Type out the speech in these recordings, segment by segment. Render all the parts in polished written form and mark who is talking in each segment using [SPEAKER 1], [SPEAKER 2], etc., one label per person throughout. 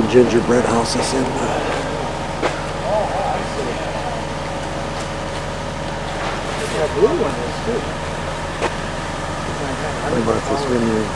[SPEAKER 1] the gingerbread houses in
[SPEAKER 2] That blue one is too.
[SPEAKER 1] Martha's Vineyard.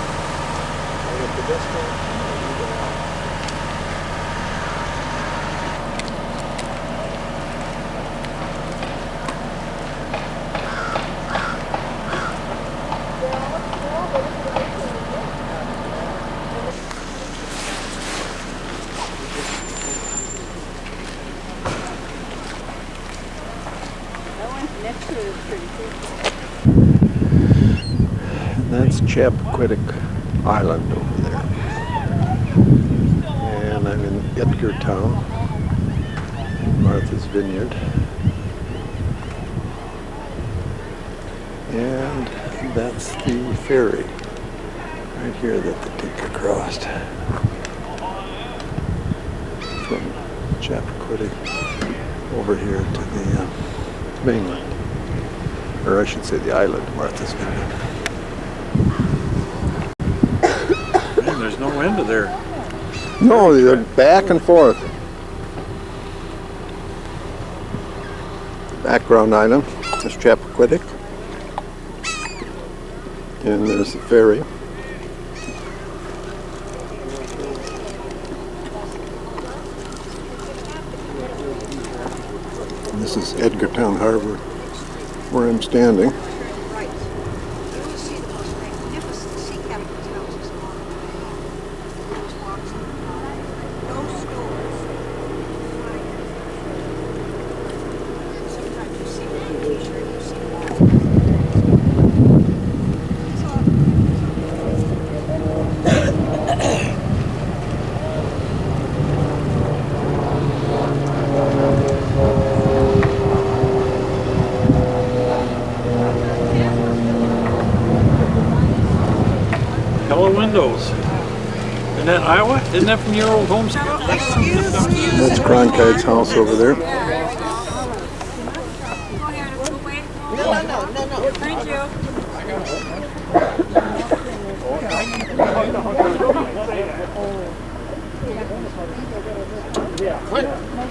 [SPEAKER 1] And that's Chappaquiddick Island over there. And I'm in Edgartown, Martha's Vineyard. And that's the ferry right here that the Tinker crossed from Chappaquiddick over here to the mainland. Or I should say the island, Martha's Vineyard.
[SPEAKER 2] Man, there's no end to there.
[SPEAKER 1] No, they're back and forth. Background island is Chappaquiddick. And there's the ferry. And this is Edgartown Harbor, where I'm standing.
[SPEAKER 2] Hello Windows. Isn't that Iowa? Isn't that from your old homestead?
[SPEAKER 1] That's Cronkite's house over there.
[SPEAKER 3] No. Thank you.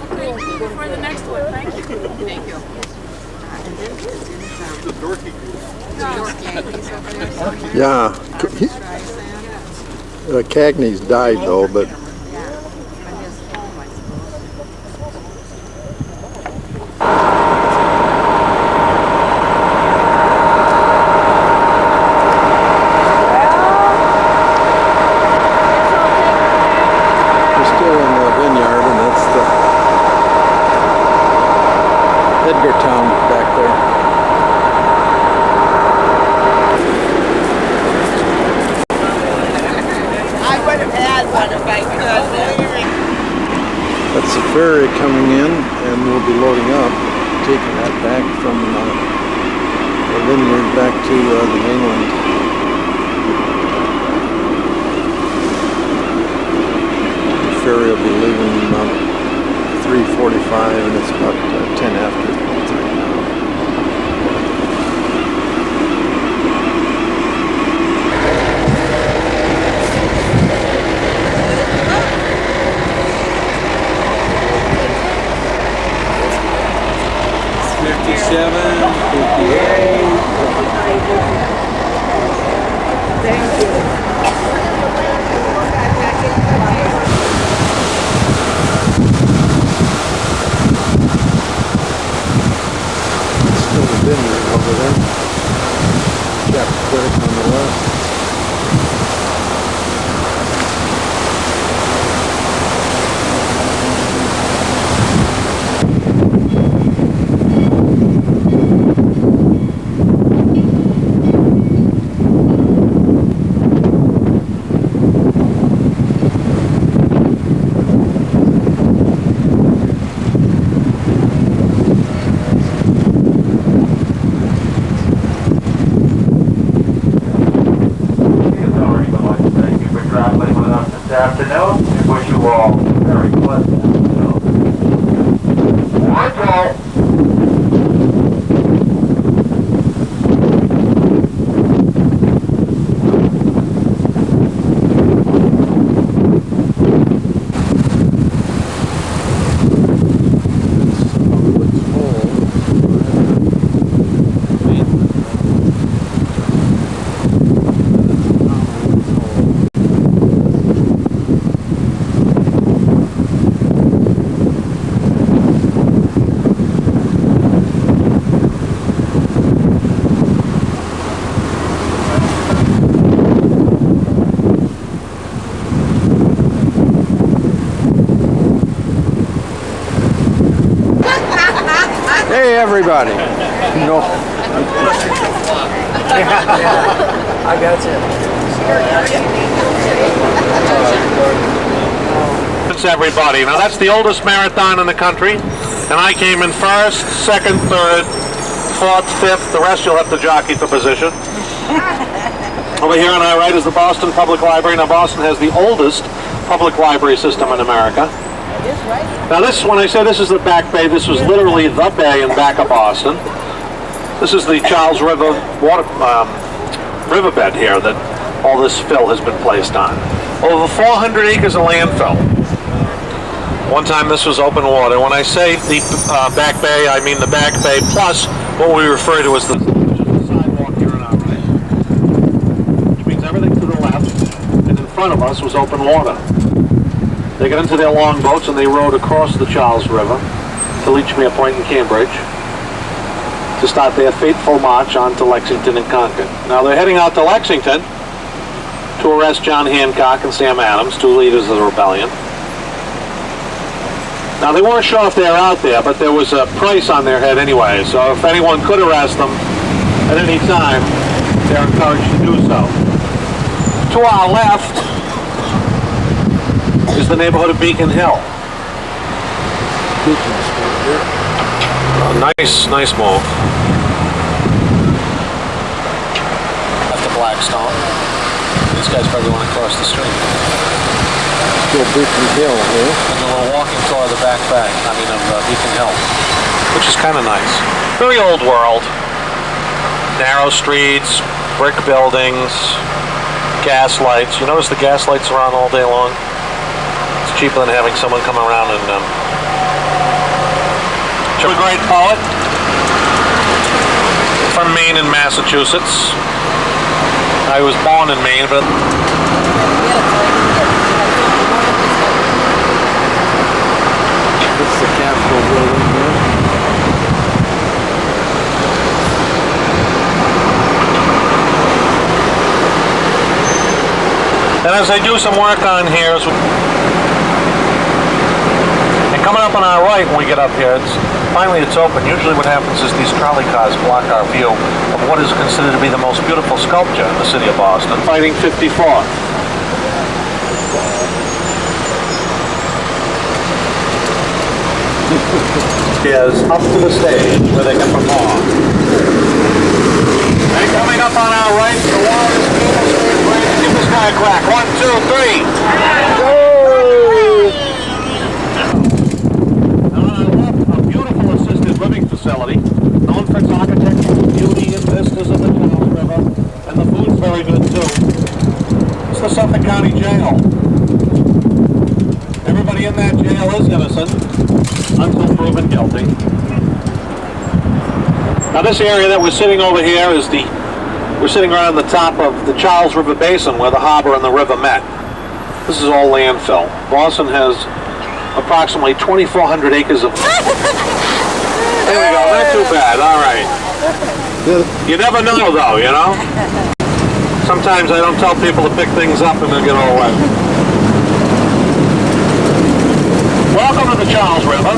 [SPEAKER 3] Okay, for the next one. Thank you. Thank you.
[SPEAKER 1] Yeah. Cagney's died though, but we're still in the vineyard, and that's the Edgartown back there. That's the ferry coming in, and we'll be loading up, taking that back from the vineyard back to the mainland. The ferry will be leaving about 3:45, and it's about 10 after right now. Still the vineyard over there. Chappaquiddick on the left.
[SPEAKER 4] Afternoon, and wish you all very pleasant afternoon.
[SPEAKER 1] everybody. No.
[SPEAKER 5] I got you.
[SPEAKER 6] It's everybody. Now that's the oldest marathon in the country, and I came in first, second, third, fourth, fifth. The rest you'll have to jockey for position. Over here on our right is the Boston Public Library. Now Boston has the oldest public library system in America. Now this, when I say this is the Back Bay, this was literally the bay in back of Boston. This is the Charles River riverbed here that all this fill has been placed on. Over 400 acres of landfill. One time this was open water. When I say the Back Bay, I mean the Back Bay plus what we refer to as the sidewalk here on our right. Which means everything to the left and in front of us was open water. They got into their long boats and they rowed across the Charles River to Lechmere Point in Cambridge to start their fateful march on to Lexington and Concord. Now they're heading out to Lexington to arrest John Hancock and Sam Adams, two leaders of the rebellion. Now they weren't sure if they were out there, but there was a price on their head anyway, so if anyone could arrest them at any time, they're encouraged to do so. To our left is the neighborhood of Beacon Hill. Nice move. Left to Blackstone. These guys probably want to cross the street.
[SPEAKER 1] Still Beacon Hill here.
[SPEAKER 6] And then we're walking toward the Back Bay, Beacon Hill, which is kind of nice. Very old world. Narrow streets, brick buildings, gas lights. You notice the gas lights are on all day long? It's cheaper than having someone come around and a great poet from Maine and Massachusetts. I was born in Maine, but
[SPEAKER 1] This is the Capitol building here.
[SPEAKER 6] and as I do some work on here, and coming up on our right when we get up here, finally it's open. Usually what happens is these trolley cars block our view of what is considered to be the most beautiful sculpture in the city of Boston. Fighting 54th. Is up to the stage where they can perform. And coming up on our right, the wall is beautiful. Give this guy a crack. 1, 2, 3. A beautiful assisted living facility, known for its architectural beauty and vistas of the Charles River, and the food's very good too. It's the Suffolk County Jail. Everybody in that jail is innocent until proven guilty. Now this area that we're sitting over here is we're sitting right on the top of the Charles River Basin where the harbor and the river met. This is all landfill. Boston has approximately 2,400 acres of... There we go, not too bad, all right. You never know though, you know? Sometimes I don't tell people to pick things up and they'll get all wet. Welcome to the Charles River.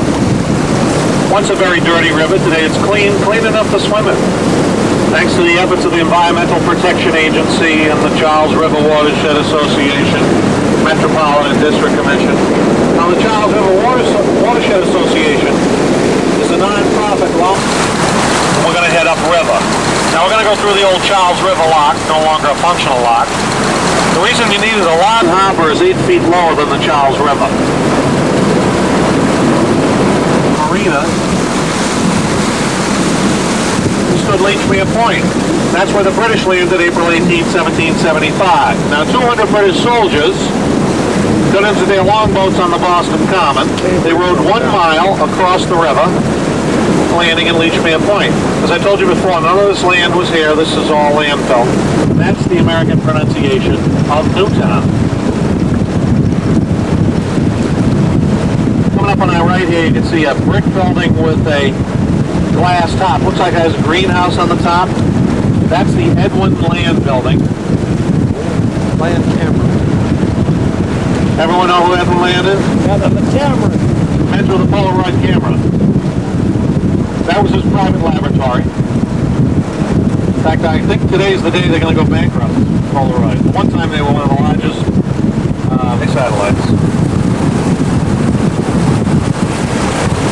[SPEAKER 6] Once a very dirty river, today it's clean enough to swim in. Thanks to the efforts of the Environmental Protection Agency and the Charles River Watershed Association, Metropolitan District Commission. Now the Charles River Watershed Association is a non-profit law. We're going to head upriver. Now we're going to go through the old Charles River lock, no longer a functional lock. The reason you need is a lock. The harbor is 8 feet lower than the Charles River. Marina stood Lechmere Point. That's where the British landed April 18, 1775. Now 200 British soldiers got into their longboats on the Boston Common. They rowed 1 mile across the river, landing in Lechmere Point. As I told you before, none of this land was here. This is all landfill. That's the American pronunciation of Newtown. Coming up on our right here, you can see a brick building with a glass top. Looks like it has a greenhouse on the top. That's the Edwin Land Building.
[SPEAKER 1] Land camera.
[SPEAKER 6] Everyone know who Edwin Land is?
[SPEAKER 5] Yeah, the camera.
[SPEAKER 6] Men's with a Polaroid camera. That was his private laboratory. In fact, I think today's the day they're going to go bankrupt, Polaroid. One time they were one of the largest satellites.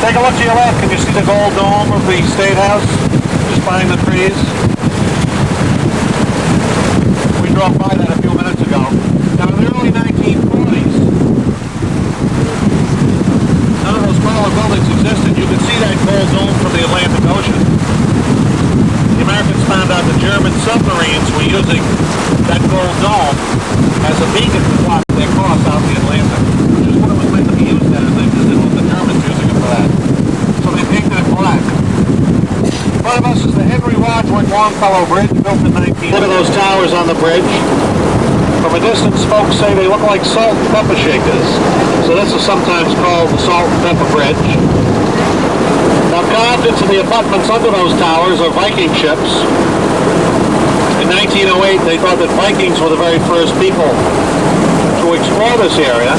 [SPEAKER 6] Take a look to your left. Can you see the gold dome of the State House just behind the trees? We drove by that a few minutes ago. Now, in the early 1940s, none of those smaller buildings existed. You could see that gold dome from the Atlantic Ocean. The Americans found out the German submarines were using that gold dome as a beacon to block their course out in the Atlantic, which is what it was meant to be used as. They just didn't want the Germans using it for that. So they painted it black. In front of us is the Henry Wadsworth Longfellow Bridge, built in 19... Look at those towers on the bridge. From a distance, folks say they look like salt and pepper shakers. So this is sometimes called the Salt and Pepper Bridge. Now, carved into the abutments under those towers are Viking ships. In 1908, they thought that Vikings were the very first people to explore this area.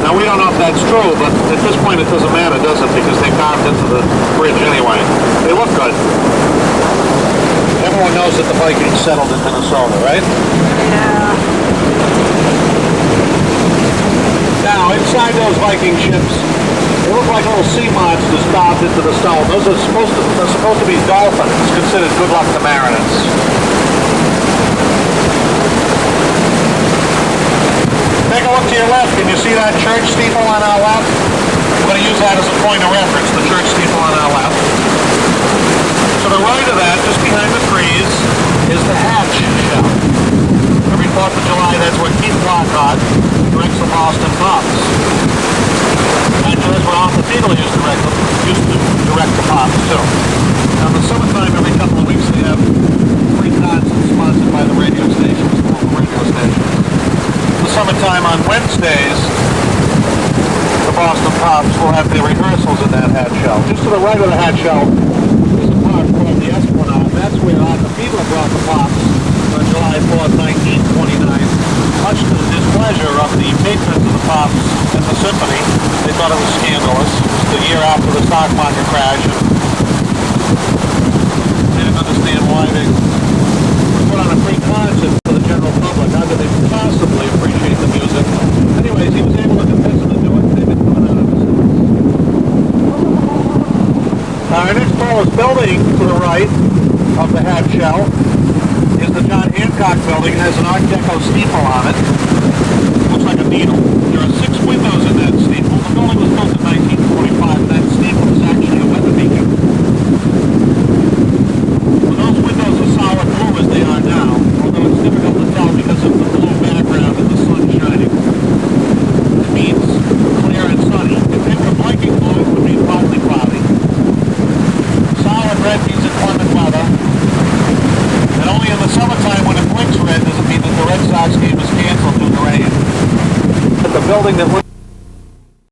[SPEAKER 6] Now, we don't know if that's true, but at this point it doesn't matter, does it? Because they carved into the bridge anyway. They look good. Everyone knows that the Vikings settled in Minnesota, right?
[SPEAKER 3] Yeah.
[SPEAKER 6] Now, inside those Viking ships, they look like little sea monsters carved into the stone. Those are supposed to be dolphins. It's considered good luck to mariners. Take a look to your left. Can you see that church steeple on our left? I'm going to use that as a point of reference, the church steeple on our left. To the right of that, just behind the trees, is the Hatch Shell. Every 4th of July, that's where Keith Lockhart directs the Boston Pops. Actually, that's where Arthur Fiedler used to direct the Pops, too. Now, in the summertime, every couple of weeks, they have free concerts sponsored by the radio stations, the local radio stations. In the summertime, on Wednesdays, the Boston Pops will have their rehearsals in that Hatch Shell. Just to the right of the Hatch Shell is a park called the Esplanade. That's where Arthur Fiedler brought the Pops on July 4th, 1929. Much to the displeasure of the patrons of the Pops and the symphony. They thought it was scandalous. It was the year after the stock market crash. They didn't understand why they put on a free concert for the general public. How could they possibly appreciate the music? Anyways, he was able to convince them to do it. They've been coming out of it. Our next tallest building to the right of the Hatch Shell is the John Hancock Building. It has an Art Deco steeple on it. Looks like a needle. There are 6 windows in that steeple. The building was built in 1945. That steeple is actually a weather beacon. Well, those windows are solid blue as they are now, although it's difficult to tell because of the blue background and the sun shining. It means clear and sunny. If they were blinking blue, it would be partly cloudy. Solid red means inclement weather. And only in the summertime when it blinks red does it mean that the Red Sox game is canceled due to rain. But the building that